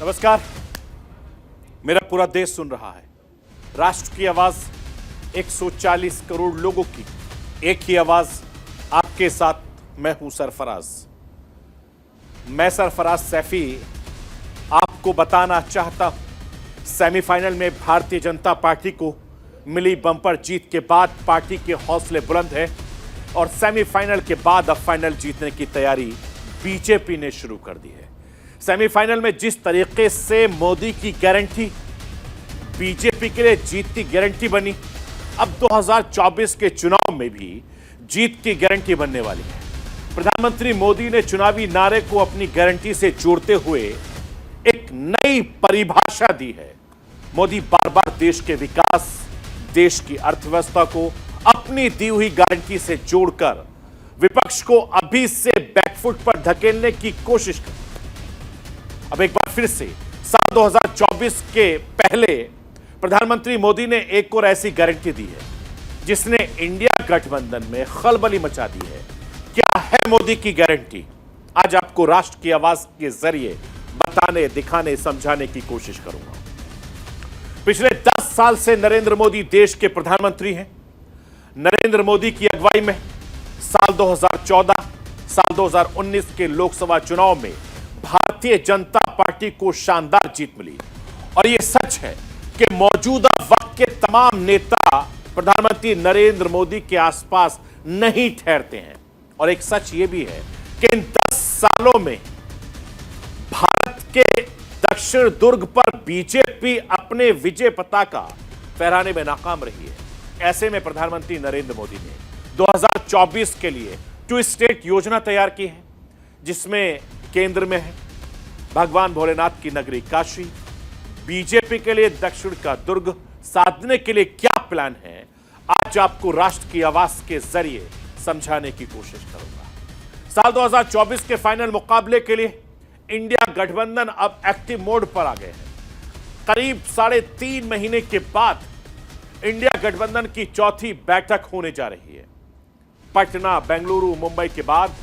नमस्कार। मेरा पूरा देश सुन रहा है। राष्ट्र की आवाज 140 करोड़ लोगों की एक ही आवाज, आपके साथ मैं हूं सरफराज। मैं सरफराज सैफी आपको बताना चाहता हूं, सेमीफाइनल में भारतीय जनता पार्टी को मिली बम्पर जीत के बाद पार्टी के हौसले बुलंद है और सेमीफाइनल के बाद अब फाइनल जीतने की तैयारी बीजेपी ने शुरू कर दी है। सेमीफाइनल में जिस तरीके से मोदी की गारंटी बीजेपी के लिए जीत की गारंटी बनी, अब 2024 के चुनाव में भी जीत की गारंटी बनने वाली है। प्रधानमंत्री मोदी ने चुनावी नारे को अपनी गारंटी से जोड़ते हुए एक नई परिभाषा दी है। मोदी बार बार देश के विकास, देश की अर्थव्यवस्था को अपनी दी हुई गारंटी से जोड़कर विपक्ष को अभी से बैकफुट पर धकेलने की कोशिश कर। अब एक बार फिर से साल 2024 के पहले प्रधानमंत्री मोदी ने एक और ऐसी गारंटी दी है जिसने इंडिया गठबंधन में खलबली मचा दी है। क्या है मोदी की गारंटी? आज आपको राष्ट्र की आवाज के जरिए बताने, दिखाने, समझाने की कोशिश करूंगा। पिछले 10 साल से नरेंद्र मोदी देश के प्रधानमंत्री हैं। नरेंद्र मोदी की अगुवाई में साल 2014, साल 2019 के लोकसभा चुनाव में भारतीय जनता पार्टी को शानदार जीत मिली और यह सच है कि मौजूदा वक्त के तमाम नेता प्रधानमंत्री नरेंद्र मोदी के आसपास नहीं ठहरते हैं। और एक सच यह भी है कि इन 10 सालों में भारत के दक्षिण दुर्ग पर बीजेपी अपने विजय पताका फहराने में नाकाम रही है। ऐसे में प्रधानमंत्री नरेंद्र मोदी ने 2024 के लिए 2 स्टेट योजना तैयार की है, जिसमें केंद्र में है भगवान भोलेनाथ की नगरी काशी, बीजेपी के लिए दक्षिण का दुर्ग साधने के लिए क्या प्लान है, आज आपको राष्ट्र की आवाज के जरिए समझाने की कोशिश करूंगा। साल 2024 के फाइनल मुकाबले के लिए इंडिया गठबंधन अब एक्टिव मोड पर आ गए हैं। करीब 3.5 महीने के बाद इंडिया गठबंधन की चौथी बैठक होने जा रही है। पटना, बेंगलुरु, मुंबई के बाद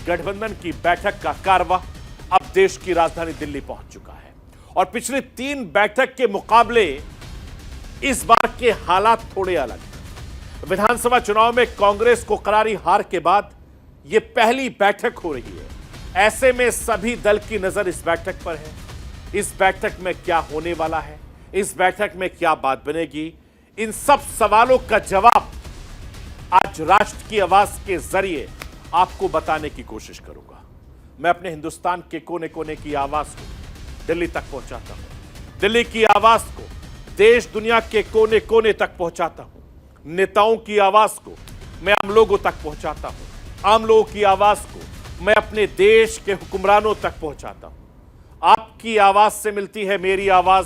गठबंधन की बैठक का कारवा अब देश की राजधानी दिल्ली पहुंच चुका है और पिछली 3 बैठक के मुकाबले इस बार के हालात थोड़े अलग हैं। विधानसभा चुनाव में कांग्रेस को करारी हार के बाद यह पहली बैठक हो रही है। ऐसे में सभी दल की नजर इस बैठक पर है। इस बैठक में क्या होने वाला है, इस बैठक में क्या बात बनेगी, इन सब सवालों का जवाब आज राष्ट्र की आवाज के जरिए आपको बताने की कोशिश करूंगा। मैं अपने हिंदुस्तान के कोने कोने की आवाज को दिल्ली तक पहुंचाता हूं, दिल्ली की आवाज को देश दुनिया के कोने कोने तक पहुंचाता हूं, नेताओं की आवाज को मैं आम लोगों तक पहुंचाता हूं, आम लोगों की आवाज को मैं अपने देश के हुक्मरानों तक पहुंचाता हूं। आपकी आवाज से मिलती है मेरी आवाज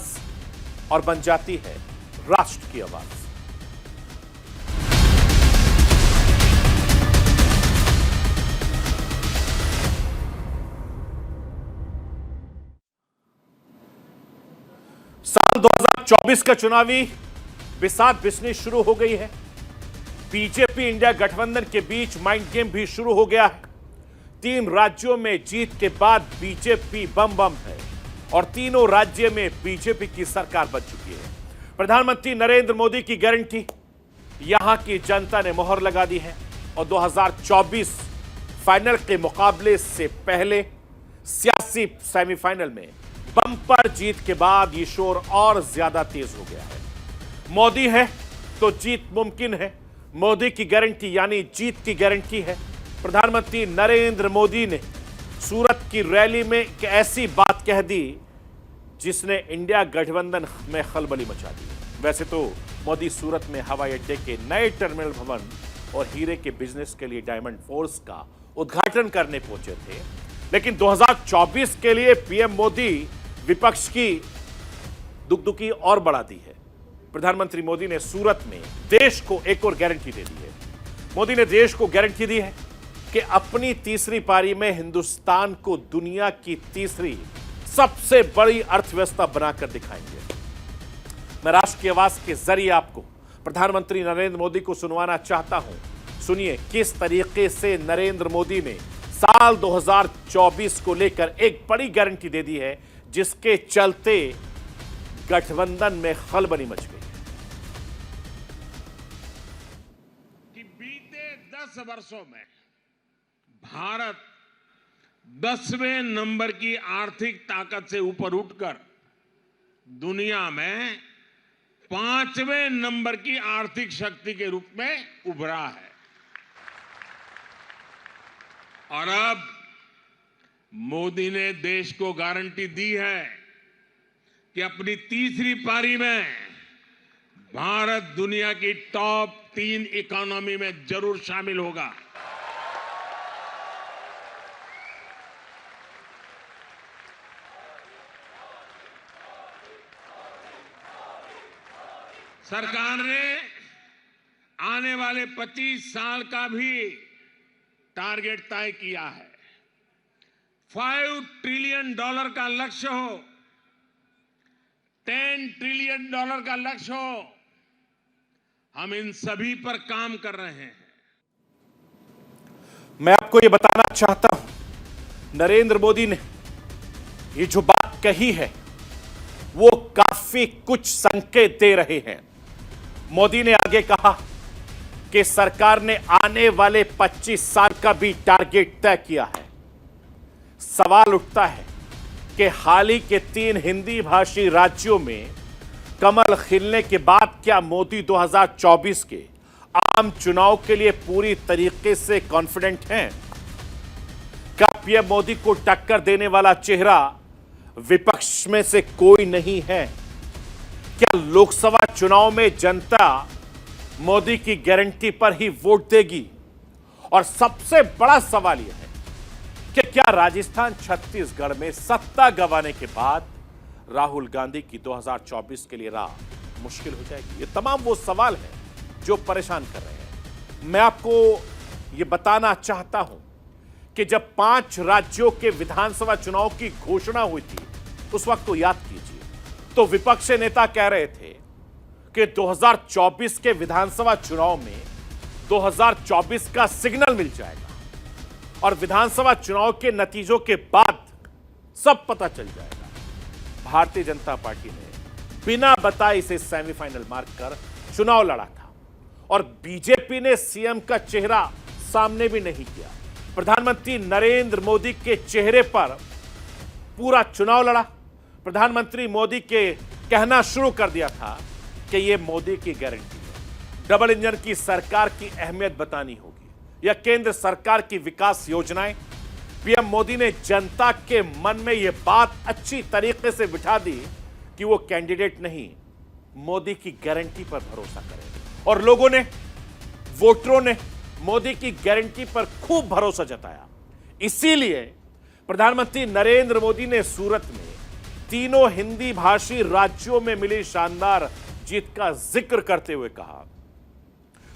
और बन जाती है राष्ट्र की आवाज। साल 2024 का चुनावी बिसात बिसनी शुरू हो गई है। बीजेपी इंडिया गठबंधन के बीच माइंड गेम भी शुरू हो गया है। 3 राज्यों में जीत के बाद बीजेपी बम बम है और तीनों राज्य में बीजेपी की सरकार बन चुकी है। प्रधानमंत्री नरेंद्र मोदी की गारंटी यहां की जनता ने मोहर लगा दी है और 2024 फाइनल के मुकाबले से पहले सियासी सेमीफाइनल में बम्पर जीत के बाद ये शोर और ज्यादा तेज हो गया है। मोदी है तो जीत मुमकिन है। मोदी की गारंटी यानी जीत की गारंटी है। प्रधानमंत्री नरेंद्र मोदी ने सूरत की रैली में एक ऐसी बात कह दी जिसने इंडिया गठबंधन में खलबली मचा दी। वैसे तो मोदी सूरत में हवाई अड्डे के नए टर्मिनल भवन और हीरे के बिजनेस के लिए डायमंड फोर्स का उद्घाटन करने पहुंचे थे, लेकिन 2024 के लिए पीएम मोदी विपक्ष की दुगदुगी और बढ़ा दी है। प्रधानमंत्री मोदी ने सूरत में देश को एक और गारंटी दे दी है। मोदी ने देश को गारंटी दी है कि अपनी तीसरी पारी में हिंदुस्तान को दुनिया की तीसरी सबसे बड़ी अर्थव्यवस्था बनाकर दिखाएंगे। मैं राष्ट्र की आवाज के जरिए आपको प्रधानमंत्री नरेंद्र मोदी को सुनवाना चाहता हूं। सुनिए किस तरीके से नरेंद्र मोदी ने साल 2024 को लेकर एक बड़ी गारंटी दे दी है जिसके चलते गठबंधन में खलबली मच गई है। कि बीते 10 वर्षों में भारत 10वें नंबर की आर्थिक ताकत से ऊपर उठकर दुनिया में 5वें नंबर की आर्थिक शक्ति के रूप में उभरा है। और अब मोदी ने देश को गारंटी दी है कि अपनी तीसरी पारी में भारत दुनिया की टॉप 3 इकोनॉमी में जरूर शामिल होगा। सरकार ने आने वाले 25 साल का भी टारगेट तय किया है। $5 ट्रिलियन का लक्ष्य हो, $10 ट्रिलियन का लक्ष्य हो, हम इन सभी पर काम कर रहे हैं। मैं आपको यह बताना चाहता हूं, नरेंद्र मोदी ने ये जो बात कही है वो काफी कुछ संकेत दे रहे हैं। मोदी ने आगे कहा कि सरकार ने आने वाले 25 साल का भी टारगेट तय किया है। सवाल उठता है कि हाल ही के 3 हिंदी भाषी राज्यों में कमल खिलने के बाद क्या मोदी 2024 के आम चुनाव के लिए पूरी तरीके से कॉन्फिडेंट हैं? क्या पीएम मोदी को टक्कर देने वाला चेहरा विपक्ष में से कोई नहीं है? क्या लोकसभा चुनाव में जनता मोदी की गारंटी पर ही वोट देगी? और सबसे बड़ा सवाल यह है कि क्या राजस्थान छत्तीसगढ़ में सत्ता गंवाने के बाद राहुल गांधी की 2024 के लिए राह मुश्किल हो जाएगी? ये तमाम वो सवाल हैं जो परेशान कर रहे हैं। मैं आपको यह बताना चाहता हूं कि जब 5 राज्यों के विधानसभा चुनाव की घोषणा हुई थी उस वक्त को याद कीजिए तो विपक्ष के नेता कह रहे थे कि 2024 के विधानसभा चुनाव में 2024 का सिग्नल मिल जाएगा और विधानसभा चुनाव के नतीजों के बाद सब पता चल जाएगा। भारतीय जनता पार्टी ने बिना बताए इसे सेमीफाइनल मार्क कर चुनाव लड़ा था और बीजेपी ने सीएम का चेहरा सामने भी नहीं किया। प्रधानमंत्री नरेंद्र मोदी के चेहरे पर पूरा चुनाव लड़ा। प्रधानमंत्री मोदी के कहना शुरू कर दिया था कि यह मोदी की गारंटी है। डबल इंजन की सरकार की अहमियत बतानी होगी या केंद्र सरकार की विकास योजनाएं। पीएम मोदी ने जनता के मन में यह बात अच्छी तरीके से बिठा दी कि वो कैंडिडेट नहीं, मोदी की गारंटी पर भरोसा करें। और लोगों ने, वोटरों ने मोदी की गारंटी पर खूब भरोसा जताया। इसीलिए प्रधानमंत्री नरेंद्र मोदी ने सूरत में तीनों हिंदी भाषी राज्यों में मिली शानदार जीत का जिक्र करते हुए कहा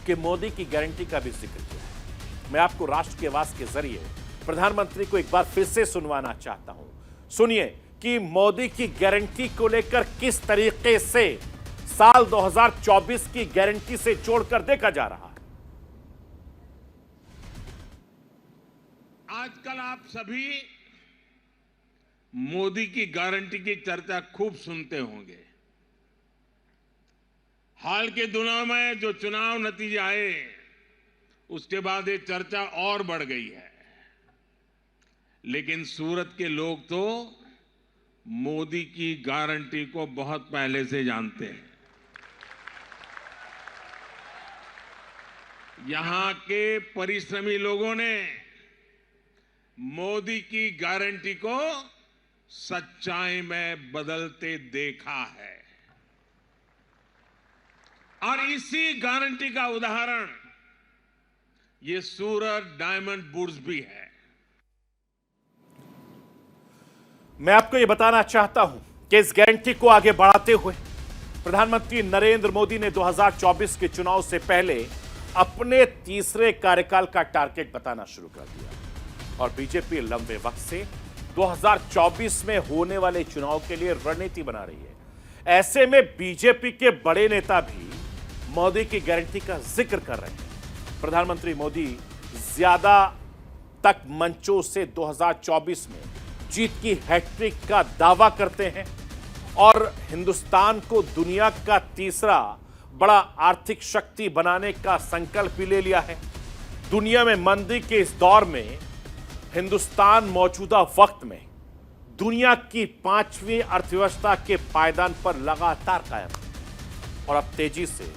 कि मोदी की गारंटी का भी जिक्र किया है। मैं आपको राष्ट्र की आवाज के जरिए प्रधानमंत्री को एक बार फिर से सुनवाना चाहता हूं। सुनिए कि मोदी की गारंटी को लेकर किस तरीके से साल 2024 की गारंटी से जोड़कर देखा जा रहा है। आजकल आप सभी मोदी की गारंटी की चर्चा खूब सुनते होंगे। हाल के दिनों में जो चुनाव नतीजे आए उसके बाद ये चर्चा और बढ़ गई है। लेकिन सूरत के लोग तो मोदी की गारंटी को बहुत पहले से जानते हैं। यहां के परिश्रमी लोगों ने मोदी की गारंटी को सच्चाई में बदलते देखा है और इसी गारंटी का उदाहरण ये सूरत डायमंड बुर्स भी है। मैं आपको यह बताना चाहता हूं कि इस गारंटी को आगे बढ़ाते हुए प्रधानमंत्री नरेंद्र मोदी ने 2024 के चुनाव से पहले अपने तीसरे कार्यकाल का टारगेट बताना शुरू कर दिया और बीजेपी लंबे वक्त से 2024 में होने वाले चुनाव के लिए रणनीति बना रही है। ऐसे में बीजेपी के बड़े नेता भी मोदी की गारंटी का जिक्र कर रहे हैं। प्रधानमंत्री मोदी ज्यादा तक मंचों से 2024 में जीत की हैट्रिक का दावा करते हैं और हिंदुस्तान को दुनिया का तीसरा बड़ा आर्थिक शक्ति बनाने का संकल्प भी ले लिया है। दुनिया में मंदी के इस दौर में हिंदुस्तान मौजूदा वक्त में दुनिया की 5वीं अर्थव्यवस्था के पायदान पर लगातार कायम है और अब तेजी से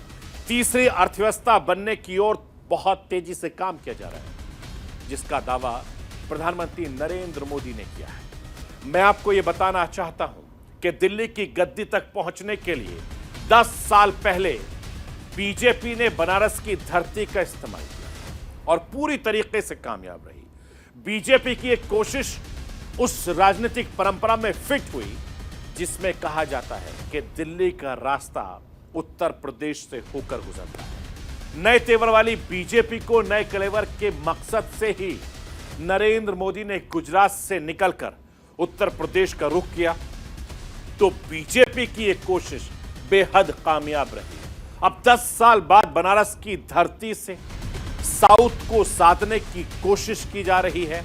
तीसरी अर्थव्यवस्था बनने की ओर बहुत तेजी से काम किया जा रहा है, जिसका दावा प्रधानमंत्री नरेंद्र मोदी ने किया है। मैं आपको यह बताना चाहता हूं कि दिल्ली की गद्दी तक पहुंचने के लिए 10 साल पहले बीजेपी ने बनारस की धरती का इस्तेमाल किया और पूरी तरीके से कामयाब रही। बीजेपी की एक कोशिश उस राजनीतिक परंपरा में फिट हुई जिसमें कहा जाता है कि दिल्ली का रास्ता उत्तर प्रदेश से होकर गुजरता है। नए तेवर वाली बीजेपी को नए कलेवर के मकसद से ही नरेंद्र मोदी ने गुजरात से निकलकर उत्तर प्रदेश का रुख किया, तो बीजेपी की एक कोशिश बेहद कामयाब रही। अब 10 साल बाद बनारस की धरती से साउथ को साधने की कोशिश की जा रही है।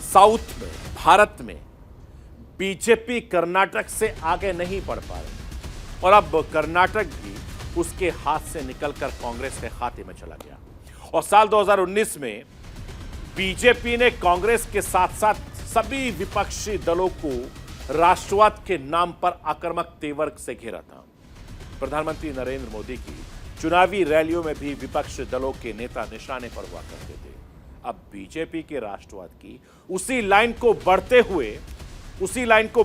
साउथ में, भारत में बीजेपी कर्नाटक से आगे नहीं बढ़ पा रही और अब कर्नाटक भी उसके हाथ से निकलकर कांग्रेस के खाते में चला गया। और साल 2019 में बीजेपी ने कांग्रेस के साथ साथ सभी विपक्षी दलों को राष्ट्रवाद के नाम पर आक्रामक तेवर से घेरा था। प्रधानमंत्री नरेंद्र मोदी की चुनावी रैलियों में भी विपक्षी दलों के नेता निशाने पर हुआ करते थे। अब बीजेपी के राष्ट्रवाद की उसी लाइन को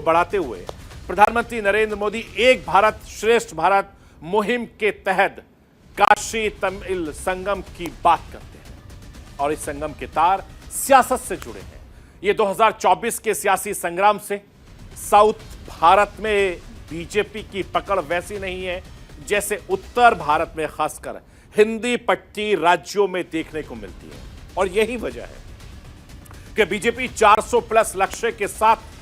बढ़ाते हुए प्रधानमंत्री नरेंद्र मोदी एक भारत श्रेष्ठ भारत मुहिम के तहत काशी तमिल संगम की बात करते हैं और इस संगम के तार सियासत से जुड़े हैं। ये 2024 के सियासी संग्राम से साउथ भारत में बीजेपी की पकड़ वैसी नहीं है जैसे उत्तर भारत में, खासकर हिंदी पट्टी राज्यों में देखने को मिलती है। और यही वजह है कि बीजेपी 400 प्लस लक्ष्य के साथ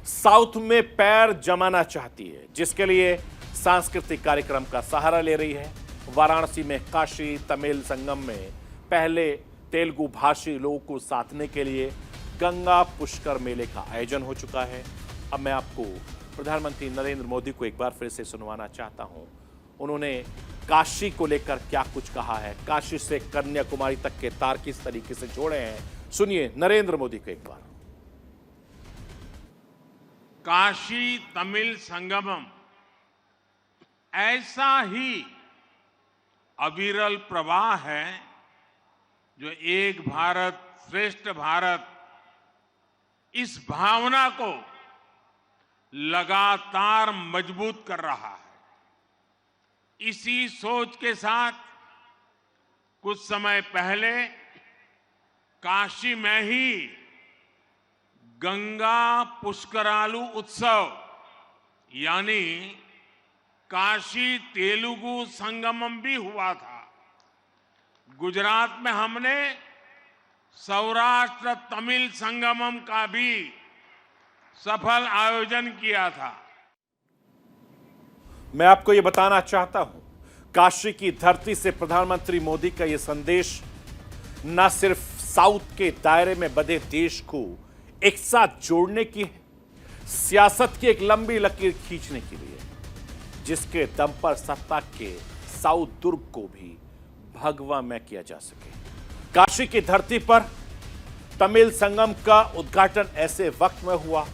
साउथ में पैर जमाना चाहती है, जिसके लिए सांस्कृतिक कार्यक्रम का सहारा ले रही है। वाराणसी में काशी तमिल संगम में पहले तेलुगु भाषी लोगों को साधने के लिए गंगा पुष्कर मेले का आयोजन हो चुका है। अब मैं आपको प्रधानमंत्री नरेंद्र मोदी को एक बार फिर से सुनवाना चाहता हूं। उन्होंने काशी को लेकर क्या कुछ कहा है, काशी से कन्याकुमारी तक के तार किस तरीके से जोड़े हैं, सुनिए नरेंद्र मोदी को एक बार। काशी तमिल संगमम ऐसा ही अविरल प्रवाह है जो एक भारत श्रेष्ठ भारत इस भावना को लगातार मजबूत कर रहा है। इसी सोच के साथ कुछ समय पहले काशी में ही गंगा पुष्करालु उत्सव यानी काशी तेलुगु संगमम भी हुआ था। गुजरात में हमने सौराष्ट्र तमिल संगमम का भी सफल आयोजन किया था। मैं आपको यह बताना चाहता हूं, काशी की धरती से प्रधानमंत्री मोदी का यह संदेश न सिर्फ साउथ के दायरे में बंधे देश को एक साथ जोड़ने की है, सियासत की एक लंबी लकीर खींचने के लिए, जिसके दम पर सत्ता के साउथ दुर्ग को भी भगवा में किया जा सके। काशी की धरती पर तमिल संगम का उद्घाटन ऐसे वक्त में हुआ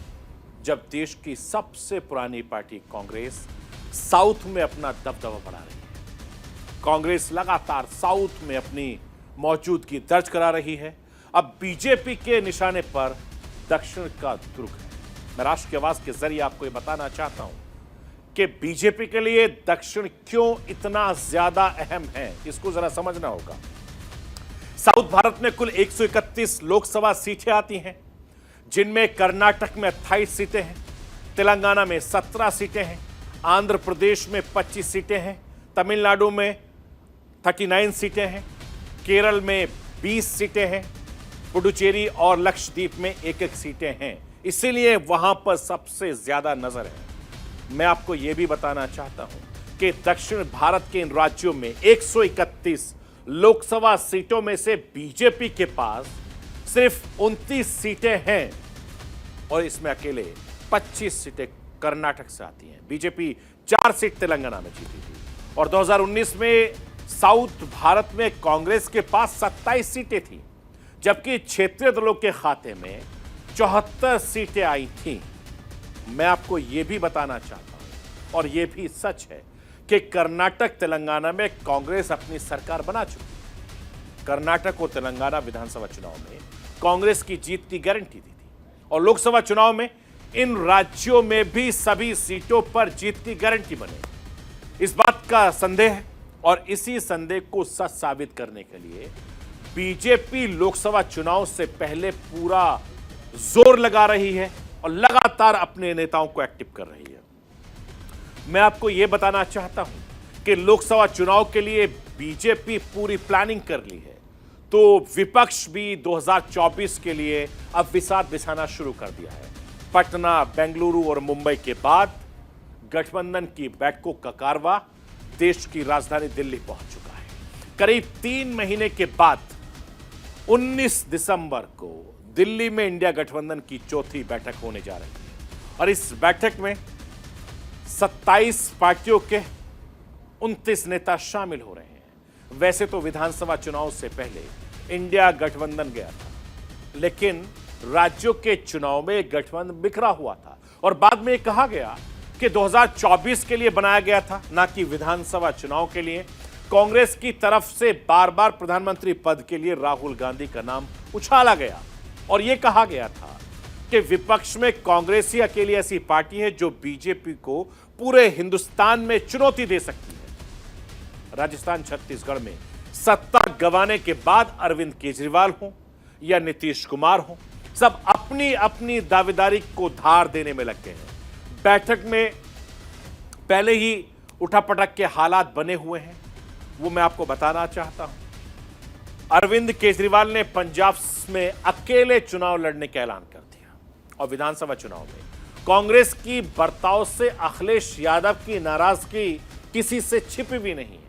जब देश की सबसे पुरानी पार्टी कांग्रेस साउथ में अपना दबदबा बढ़ा रही है। कांग्रेस लगातार साउथ में अपनी मौजूदगी दर्ज करा रही है। अब बीजेपी के निशाने पर दक्षिण का दुर्ग है। मैं राष्ट्र की आवाज के जरिए आपको यह बताना चाहता हूं कि बीजेपी के लिए दक्षिण क्यों इतना ज्यादा अहम है, इसको जरा समझना होगा। साउथ भारत में कुल 131 लोकसभा सीटें आती हैं, जिनमें कर्नाटक में 28 सीटें हैं, तेलंगाना में 17 सीटें हैं, आंध्र प्रदेश में 25 सीटें हैं, तमिलनाडु में 39 सीटें हैं, केरल में 20 सीटें हैं, पुडुचेरी और लक्षद्वीप में 1-1 सीटें हैं। इसीलिए वहां पर सबसे ज्यादा नजर है। मैं आपको यह भी बताना चाहता हूं कि दक्षिण भारत के इन राज्यों में 131 लोकसभा सीटों में से बीजेपी के पास सिर्फ 29 सीटें हैं, और इसमें अकेले 25 सीटें कर्नाटक से आती हैं। बीजेपी 4 सीट तेलंगाना में जीती थी और 2019 में साउथ भारत में कांग्रेस के पास 27 सीटें थी, जबकि क्षेत्रीय दलों के खाते में 74 सीटें आई थीं। मैं आपको यह भी बताना चाहता हूं और यह भी सच है कि कर्नाटक तेलंगाना में कांग्रेस अपनी सरकार बना चुकी है। कर्नाटक और तेलंगाना विधानसभा चुनाव में कांग्रेस की जीत की गारंटी दी थी और लोकसभा चुनाव में इन राज्यों में भी सभी सीटों पर जीत की गारंटी बने। इस बात का संदेह है और इसी संदेह को सच साबित करने के लिए बीजेपी लोकसभा चुनाव से पहले पूरा जोर लगा रही है और लगातार अपने नेताओं को एक्टिव कर रही है। मैं आपको यह बताना चाहता हूं कि लोकसभा चुनाव के लिए बीजेपी पूरी प्लानिंग कर ली है, तो विपक्ष भी 2024 के लिए अब विसार बिछाना शुरू कर दिया है। पटना, बेंगलुरु और मुंबई के बाद गठबंधन की बैठकों का कारवा देश की राजधानी दिल्ली पहुंच चुका है। करीब 3 महीने के बाद 19 दिसंबर को दिल्ली में इंडिया गठबंधन की चौथी बैठक होने जा रही है और इस बैठक में 27 पार्टियों के 29 नेता शामिल हो रहे हैं। वैसे तो विधानसभा चुनाव से पहले इंडिया गठबंधन गया था, लेकिन राज्यों के चुनाव में गठबंधन बिखरा हुआ था और बाद में कहा गया कि 2024 के लिए बनाया गया था, ना कि विधानसभा चुनाव के लिए। कांग्रेस की तरफ से बार बार प्रधानमंत्री पद के लिए राहुल गांधी का नाम उछाला गया और यह कहा गया था कि विपक्ष में कांग्रेस ही अकेली ऐसी पार्टी है जो बीजेपी को पूरे हिंदुस्तान में चुनौती दे सकती है। राजस्थान, छत्तीसगढ़ में सत्ता गंवाने के बाद अरविंद केजरीवाल हो या नीतीश कुमार हो, सब अपनी अपनी दावेदारी को धार देने में लग गए हैं। बैठक में पहले ही उठापटक के हालात बने हुए हैं, वो मैं आपको बताना चाहता हूं। अरविंद केजरीवाल ने पंजाब में अकेले चुनाव लड़ने का ऐलान कर दिया और विधानसभा चुनाव में कांग्रेस की बर्ताव से अखिलेश यादव की नाराजगी किसी से छिपी भी नहीं है।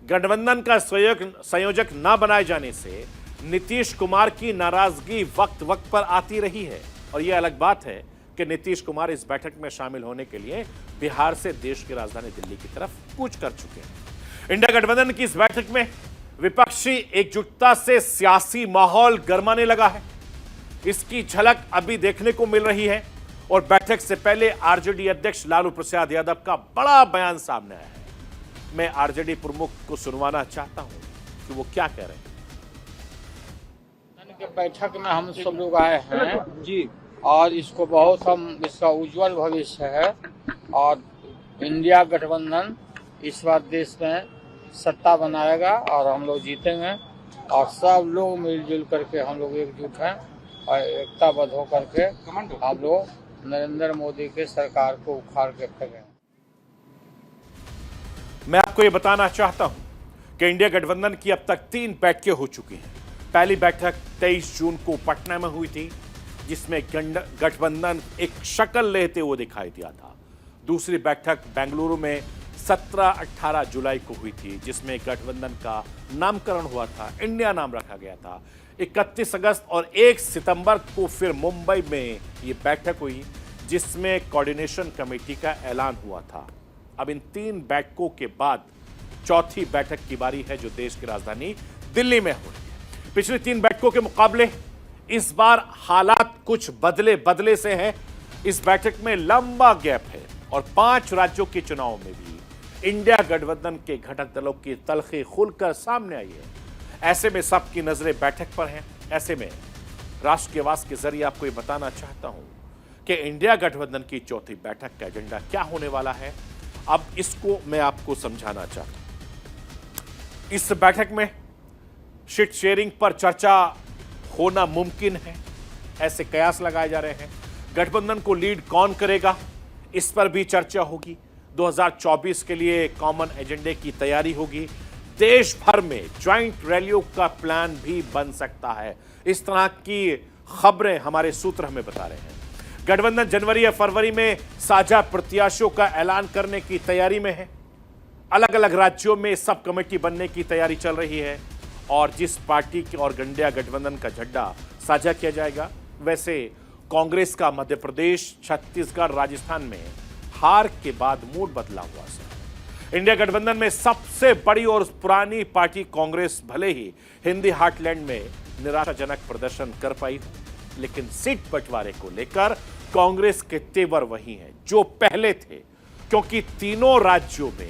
गठबंधन का संयोजक न बनाए जाने से नीतीश कुमार की नाराजगी वक्त वक्त पर आती रही है और यह अलग बात है कि नीतीश कुमार इस बैठक में शामिल होने के लिए बिहार से देश की राजधानी दिल्ली की तरफ कूच कर चुके हैं। इंडिया गठबंधन की इस बैठक में विपक्षी एकजुटता से सियासी माहौल गरमाने लगा है, इसकी झलक अभी देखने को मिल रही है और बैठक से पहले आरजेडी अध्यक्ष लालू प्रसाद यादव का बड़ा बयान सामने आया है। मैं आरजेडी प्रमुख को सुनवाना चाहता हूं कि वो क्या कह रहे हैं। बैठक में हम सब लोग आए हैं जी और इसको बहुत इसका उज्जवल भविष्य है और इंडिया गठबंधन इस बार देश में सत्ता बनाएगा और हम लोग जीतेंगे और सब लोग मिलजुल करके हम लोग एकजुट हैं और एकताबद्ध होकर के हम लोग नरेंद्र मोदी के सरकार को उखाड़ के फेंकेंगे। मैं आपको ये बताना चाहता हूं कि इंडिया गठबंधन की अब तक 3 बैठकें हो चुकी हैं। पहली बैठक 23 जून को पटना में हुई थी, जिसमें गठबंधन एक शक्ल लेते हुए दिखाई दिया था। दूसरी बैठक बेंगलुरु में 17-18 जुलाई को हुई थी, जिसमें गठबंधन का नामकरण हुआ था, इंडिया नाम रखा गया था। 31 अगस्त और 1 सितंबर को फिर मुंबई में ये बैठक हुई, जिसमें कोऑर्डिनेशन कमेटी का ऐलान हुआ था। अब इन 3 बैठकों के बाद चौथी बैठक की बारी है, जो देश की राजधानी दिल्ली में हो रही है। पिछली 3 बैठकों के मुकाबले इस बार हालात कुछ बदले से हैं। इस बैठक में लंबा गैप है और 5 राज्यों के चुनाव में भी इंडिया गठबंधन के घटक दलों की तलखी खुलकर सामने आई है। ऐसे में सबकी नजरें बैठक पर हैं। ऐसे में राष्ट्र की आवाज के जरिए आपको ये बताना चाहता हूं कि इंडिया गठबंधन की चौथी बैठक का एजेंडा क्या होने वाला है। अब इसको मैं आपको समझाना चाहता हूं। इस बैठक में सीट शेयरिंग पर चर्चा होना मुमकिन है, ऐसे कयास लगाए जा रहे हैं। गठबंधन को लीड कौन करेगा, इस पर भी चर्चा होगी। 2024 के लिए कॉमन एजेंडे की तैयारी होगी। देश भर में ज्वाइंट रैलियों का प्लान भी बन सकता है। इस तरह की खबरें हमारे सूत्र हमें बता रहे हैं। गठबंधन जनवरी या फरवरी में साझा प्रत्याशियों का ऐलान करने की तैयारी में है। अलग अलग राज्यों में सब कमेटी बनने की तैयारी चल रही है और जिस पार्टी की और इंडिया गठबंधन का झंडा साझा किया जाएगा, वैसे कांग्रेस का मध्य प्रदेश, छत्तीसगढ़, राजस्थान में हार के बाद मूड बदला हुआ है। इंडिया गठबंधन में सबसे बड़ी और पुरानी पार्टी कांग्रेस भले ही हिंदी हार्टलैंड में निराशाजनक प्रदर्शन कर पाई, लेकिन सीट बंटवारे को लेकर कांग्रेस के तेवर वही हैं जो पहले थे, क्योंकि तीनों राज्यों में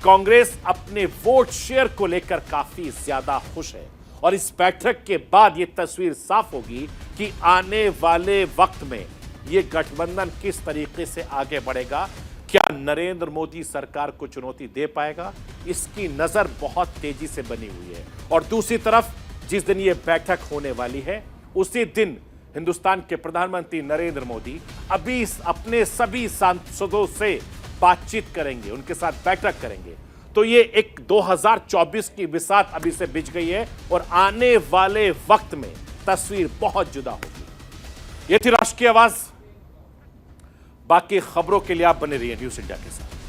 कांग्रेस अपने वोट शेयर को लेकर काफी ज्यादा खुश है। और इस बैठक के बाद यह तस्वीर साफ होगी कि आने वाले वक्त में यह गठबंधन किस तरीके से आगे बढ़ेगा। क्या नरेंद्र मोदी सरकार को चुनौती दे पाएगा, इसकी नजर बहुत तेजी से बनी हुई है। और दूसरी तरफ जिस दिन यह बैठक होने वाली है, उसी दिन हिंदुस्तान के प्रधानमंत्री नरेंद्र मोदी अभी अपने सभी सांसदों से बातचीत करेंगे, उनके साथ बैठक करेंगे। तो ये एक 2024 की बिसात अभी से बिछ गई है और आने वाले वक्त में तस्वीर बहुत जुदा होगी। ये थी राष्ट्र की आवाज। बाकी खबरों के लिए आप बने रहिए न्यूज़ इंडिया के साथ।